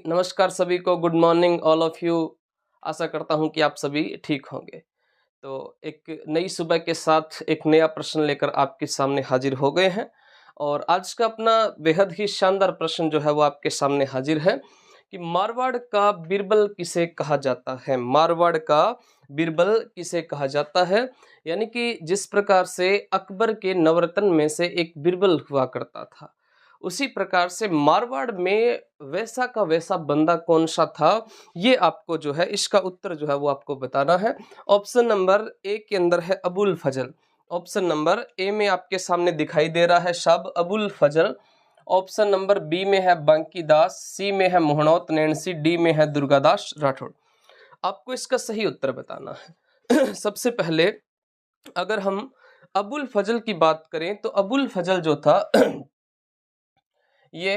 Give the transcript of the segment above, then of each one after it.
नमस्कार सभी को, good morning all of you. आशा करता हूं कि आप सभी ठीक होंगे। तो एक नई सुबह के साथ एक नया प्रश्न लेकर आपके सामने हाजिर हो गए हैं और आज का अपना बेहद ही शानदार प्रश्न जो है वो आपके सामने हाजिर है कि मारवाड़ का बीरबल किसे कहा जाता है। मारवाड़ का बीरबल किसे कहा जाता है, यानी कि जिस प्रकार से अकबर के नवरत्न में से एक बीरबल हुआ करता था, उसी प्रकार से मारवाड़ में वैसा का वैसा बंदा कौन सा था, ये आपको जो है इसका उत्तर जो है वो आपको बताना है। ऑप्शन नंबर ए के अंदर है अबुल फजल। ऑप्शन नंबर ए में आपके सामने दिखाई दे रहा है शब्द अबुल फजल। ऑप्शन नंबर बी में है बांकी दास, सी में है मोहनौत नैणसी, डी में है दुर्गादास राठौड़। आपको इसका सही उत्तर बताना है। सबसे पहले अगर हम अबुल फजल की बात करें तो अबुल फजल जो था ये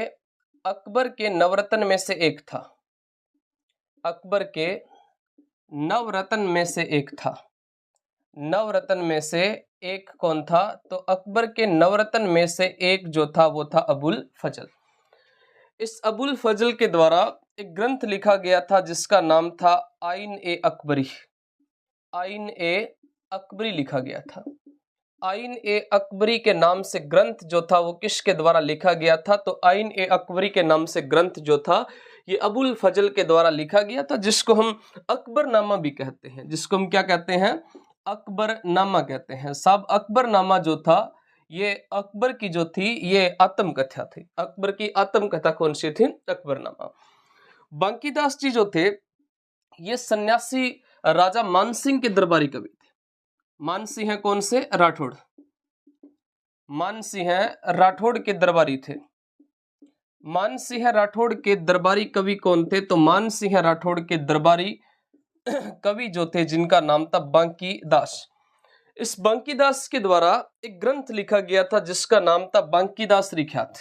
अकबर के नवरत्न में से एक था। अकबर के नवरत्न में से एक था। नवरत्न में से एक कौन था? तो अकबर के नवरत्न में से एक जो था वो था अबुल फजल। इस अबुल फजल के द्वारा एक ग्रंथ लिखा गया था जिसका नाम था आइन ए अकबरी। आइन ए अकबरी लिखा गया था। आइन ए अकबरी के नाम से ग्रंथ जो था वो किसके द्वारा लिखा गया था? तो आइन ए अकबरी के नाम से ग्रंथ जो था ये अबुल फजल के द्वारा लिखा गया था, जिसको हम अकबरनामा भी कहते हैं। जिसको हम क्या कहते हैं? अकबरनामा कहते हैं। साहब अकबरनामा जो था ये अकबर की जो थी ये आत्मकथा थी। अकबर की आत्मकथा कौन सी थी? अकबरनामा। बांकीदास जी जो थे ये सन्यासी राजा मानसिंह के दरबारी कवि थे। मानसिंह है कौन से? राठौड़। मानसिंह राठौड़ के दरबारी थे। मानसिंह राठौड़ के दरबारी कवि कौन थे? तो मानसिंह राठौड़ के दरबारी कवि जो थे जिनका नाम था बांकी दास। इस बांकी दास के द्वारा एक ग्रंथ लिखा गया था जिसका नाम था बांकी दासरी ख्यात।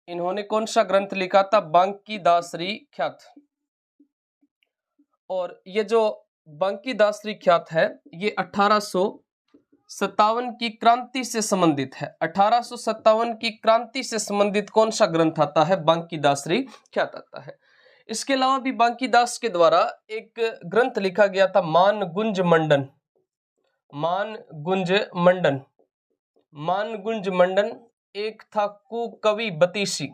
इन्होंने कौन सा ग्रंथ लिखा था? बांकी दासरी ख्यात। और ये जो बांकी दासरी ख्यात है ये 1857 की क्रांति से संबंधित है। 1857 की क्रांति से संबंधित कौन सा ग्रंथ आता है? बांकी दासरी ख्यात आता है। इसके अलावा भी बांकी दास के द्वारा एक ग्रंथ लिखा गया था मान गुंज मंडन। मान गुंज मंडन। मान गुंज मंडन। एक था कुकवि बतीसी।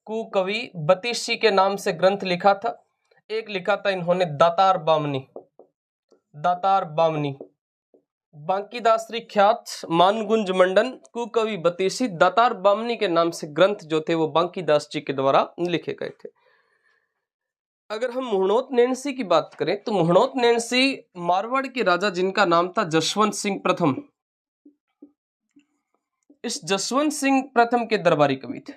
कुकवि बतीसी के नाम से ग्रंथ लिखा था। एक लिखा था इन्होंने दातार बामनी। दातार बामनी। बांकी दासरी ख्यात, मानगुंज मंडन, कुकवि बतीसी, दातार बामनी के नाम से ग्रंथ जो थे वो बांकी दास जी के द्वारा लिखे गए थे। अगर हम मोहनौत नैणसी की बात करें तो मोहनौत नैणसी मारवाड़ के राजा जिनका नाम था जसवंत सिंह प्रथम। इस जसवंत सिंह प्रथम के दरबारी कवि थे।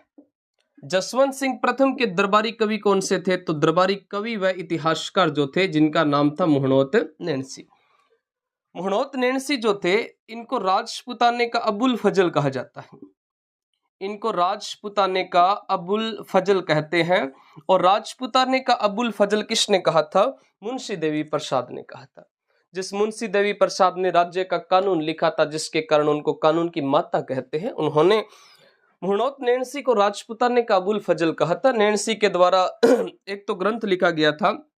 जसवंत सिंह प्रथम के दरबारी कवि कौन से थे? तो दरबारी कवि व इतिहासकार जो थे जिनका नाम था मोहनौत नैणसी। मोहनौत नैणसी जो थे इनको राजपुताने का अबुल फजल कहा जाता है। इनको राजपुताने का अबुल फजल कहते हैं। और राजपुताने का अबुल फजल किसने कहा था? मुंशी देवी प्रसाद ने कहा था। जिस मुंशी देवी प्रसाद ने राज्य का कानून लिखा था, जिसके कारण उनको कानून की माता कहते हैं, उन्होंने मोहनौत नैणसी को राजपुताने का अबुल फजल कहा था। नैणसी के द्वारा एक तो ग्रंथ लिखा गया था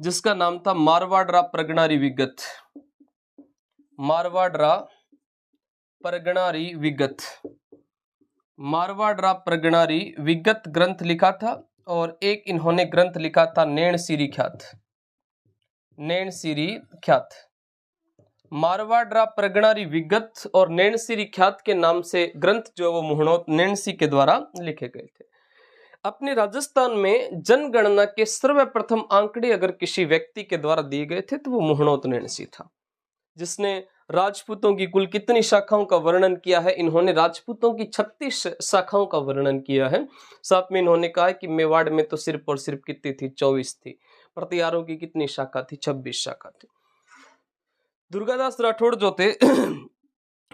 जिसका नाम था मारवाड़ प्रगणारी विगत। मारवाड़ प्रगणारी विगत। मारवाड़ प्रगणारी विगत ग्रंथ लिखा था। और एक इन्होंने ग्रंथ लिखा था नैणसीरी ख्यात। नैणसीरी ख्यात। मारवाड़ प्रगणारी विगत और नैणसीरी ख्यात के नाम से ग्रंथ जो वो मोहनौत नैणसी के द्वारा लिखे गए थे। अपने राजस्थान में जनगणना के सर्वप्रथम आंकड़े अगर किसी व्यक्ति के द्वारा दिए गए थे तो वो मोहनौत नैणसी था, जिसने राजपूतों की कुल कितनी शाखाओं का वर्णन किया है? इन्होंने राजपूतों की 36 शाखाओं का वर्णन किया है। साथ में इन्होंने कहा कि मेवाड़ में तो सिर्फ और सिर्फ कितनी थी? 24 थी। प्रतिहारों की कितनी शाखा थी? 26 शाखा थी। दुर्गादास राठौड़ जो थे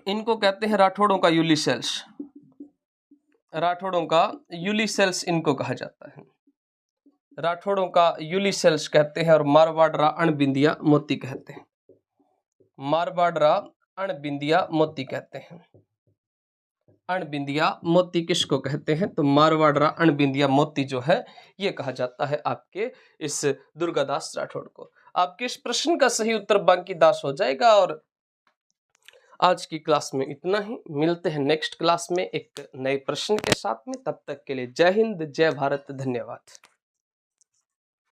इनको कहते हैं राठौड़ों का यूलिसेल्स। राठौड़ों का यूलिसेल्स इनको कहा जाता है। राठौड़ों का यूलिसेल्स कहते हैं और मारवाड़ अणबिंदिया मोती कहते हैं। मारवाड़ अणबिंदिया मोती कहते हैं। अणबिंदिया मोती किसको कहते हैं? तो मारवाड़रा अणबिंदिया मोती जो है ये कहा जाता है आपके इस दुर्गादास राठौड़ को। आपके इस प्रश्न का सही उत्तर बांकी दास हो जाएगा। और आज की क्लास में इतना ही, मिलते हैं नेक्स्ट क्लास में एक नए प्रश्न के साथ में। तब तक के लिए जय हिंद, जय भारत, धन्यवाद।